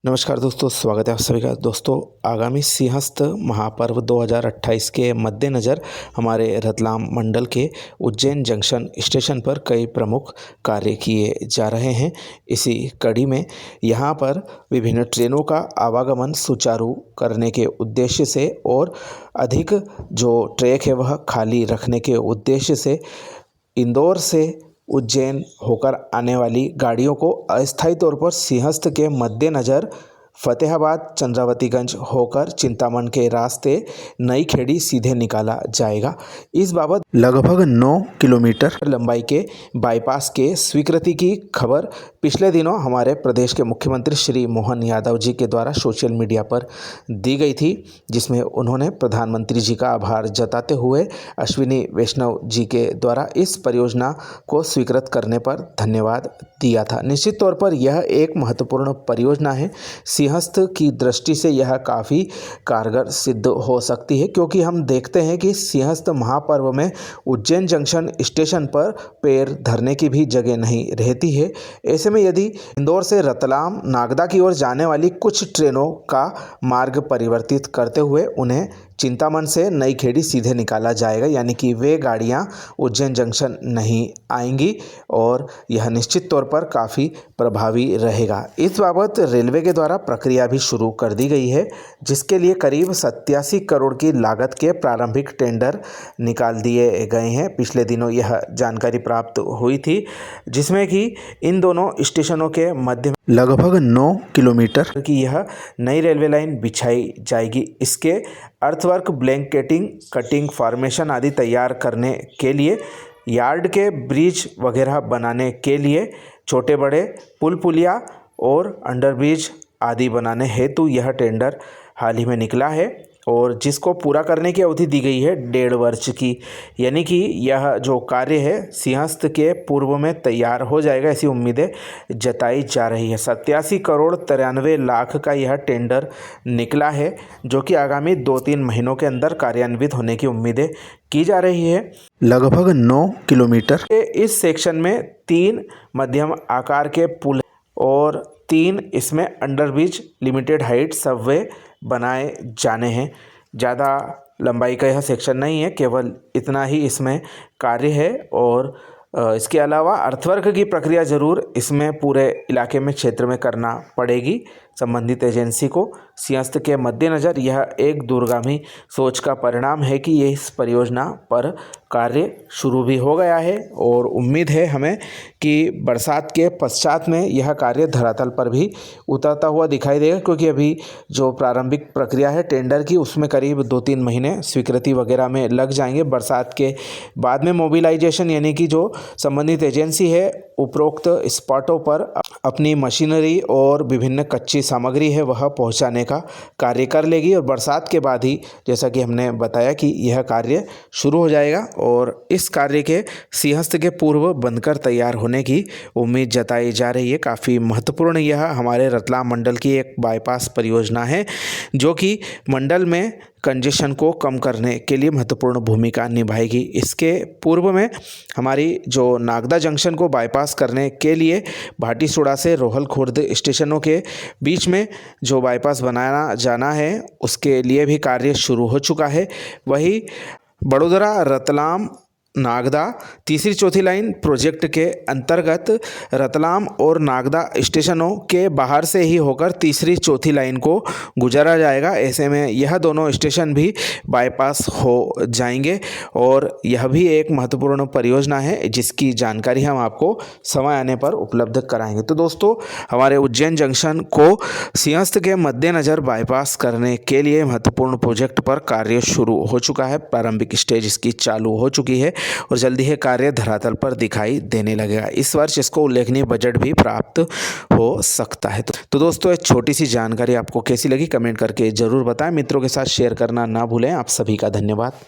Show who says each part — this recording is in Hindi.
Speaker 1: नमस्कार दोस्तों, स्वागत है आप सभी का। दोस्तों, आगामी सिंहस्थ महापर्व 2028 के मद्देनज़र हमारे रतलाम मंडल के उज्जैन जंक्शन स्टेशन पर कई प्रमुख कार्य किए जा रहे हैं। इसी कड़ी में यहां पर विभिन्न ट्रेनों का आवागमन सुचारू करने के उद्देश्य से और अधिक जो ट्रैक है वह खाली रखने के उद्देश्य से इंदौर से उज्जैन होकर आने वाली गाड़ियों को अस्थायी तौर पर सिंहस्थ के मद्देनज़र फतेहाबाद चंद्रावतीगंज होकर चिंतामण के रास्ते नई खेड़ी सीधे निकाला जाएगा। इस बाबत लगभग 9 किलोमीटर लंबाई के बाईपास के स्वीकृति की खबर पिछले दिनों हमारे प्रदेश के मुख्यमंत्री श्री मोहन यादव जी के द्वारा सोशल मीडिया पर दी गई थी, जिसमें उन्होंने प्रधानमंत्री जी का आभार जताते हुए अश्विनी वैष्णव जी के द्वारा इस परियोजना को स्वीकृत करने पर धन्यवाद दिया था। निश्चित तौर पर यह एक महत्वपूर्ण परियोजना है। सिंहस्थ की दृष्टि से यह काफ़ी कारगर सिद्ध हो सकती है, क्योंकि हम देखते हैं कि सिंहस्थ महापर्व में उज्जैन जंक्शन स्टेशन पर पैर धरने की भी जगह नहीं रहती है। ऐसे में यदि इंदौर से रतलाम नागदा की ओर जाने वाली कुछ ट्रेनों का मार्ग परिवर्तित करते हुए उन्हें चिंतामण से नई खेड़ी सीधे निकाला जाएगा, यानी कि वे गाड़ियां उज्जैन जंक्शन नहीं आएंगी और यह निश्चित तौर पर काफ़ी प्रभावी रहेगा। इस बाबत रेलवे के द्वारा प्रक्रिया भी शुरू कर दी गई है, जिसके लिए करीब 87 करोड़ की लागत के प्रारंभिक टेंडर निकाल दिए गए हैं। पिछले दिनों यह जानकारी प्राप्त हुई थी, जिसमें कि इन दोनों स्टेशनों के मध्य लगभग 9 किलोमीटर की यह नई रेलवे लाइन बिछाई जाएगी। इसके अर्थवर्क, ब्लैंकेटिंग, कटिंग, फॉर्मेशन आदि तैयार करने के लिए, यार्ड के ब्रिज वगैरह बनाने के लिए, छोटे बड़े पुल पुलिया और अंडरब्रिज आदि बनाने हेतु यह टेंडर हाल ही में निकला है और जिसको पूरा करने की अवधि दी गई है 1.5 वर्ष की, यानी कि यह जो कार्य है सिंहस्थ के पूर्व में तैयार हो जाएगा, ऐसी उम्मीदें जताई जा रही है। 87 करोड़ 93 लाख का यह टेंडर निकला है, जो कि आगामी 2-3 महीनों के अंदर कार्यान्वित होने की उम्मीदें की जा रही है। लगभग 9 किलोमीटर के इस सेक्शन में 3 मध्यम आकार के पुल और 3 इसमें अंडरब्रिज लिमिटेड हाइट सबवे बनाए जाने हैं। ज़्यादा लंबाई का यह सेक्शन नहीं है, केवल इतना ही इसमें कार्य है और इसके अलावा अर्थवर्क की प्रक्रिया ज़रूर इसमें पूरे इलाके में क्षेत्र में करना पड़ेगी संबंधित एजेंसी को। सिंहस्थ के मद्देनज़र यह एक दूरगामी सोच का परिणाम है कि ये इस परियोजना पर कार्य शुरू भी हो गया है और उम्मीद है हमें कि बरसात के पश्चात में यह कार्य धरातल पर भी उतरता हुआ दिखाई देगा, क्योंकि अभी जो प्रारंभिक प्रक्रिया है टेंडर की उसमें करीब 2-3 महीने स्वीकृति वगैरह में लग जाएंगे। बरसात के बाद में मोबिलाइजेशन, यानी कि जो संबंधित एजेंसी है उपरोक्त स्पॉटों पर अपनी मशीनरी और विभिन्न कच्ची सामग्री है वह पहुंचाने का कार्य कर लेगी और बरसात के बाद ही, जैसा कि हमने बताया, कि यह कार्य शुरू हो जाएगा और इस कार्य के सिंहस्थ के पूर्व बनकर तैयार होने की उम्मीद जताई जा रही है। काफ़ी महत्वपूर्ण यह हमारे रतलाम मंडल की एक बाईपास परियोजना है, जो कि मंडल में कंजेशन को कम करने के लिए महत्वपूर्ण भूमिका निभाएगी। इसके पूर्व में हमारी जो नागदा जंक्शन को बाईपास करने के लिए भाटीसुड़ा से रोहल खुर्द स्टेशनों के बीच में जो बाईपास बनाया जाना है उसके लिए भी कार्य शुरू हो चुका है। वही बड़ोदरा रतलाम नागदा तीसरी चौथी लाइन प्रोजेक्ट के अंतर्गत रतलाम और नागदा स्टेशनों के बाहर से ही होकर तीसरी चौथी लाइन को गुजारा जाएगा। ऐसे में यह दोनों स्टेशन भी बाईपास हो जाएंगे और यह भी एक महत्वपूर्ण परियोजना है, जिसकी जानकारी हम आपको समय आने पर उपलब्ध कराएंगे। तो दोस्तों, हमारे उज्जैन जंक्शन को सिंहस्थ के मद्देनज़र बाईपास करने के लिए महत्वपूर्ण प्रोजेक्ट पर कार्य शुरू हो चुका है। प्रारंभिक स्टेज इसकी चालू हो चुकी है और जल्दी ही कार्य धरातल पर दिखाई देने लगेगा। इस वर्ष इसको उल्लेखनीय बजट भी प्राप्त हो सकता है। तो दोस्तों, एक छोटी सी जानकारी आपको कैसी लगी कमेंट करके ज़रूर बताएं। मित्रों के साथ शेयर करना ना भूलें। आप सभी का धन्यवाद।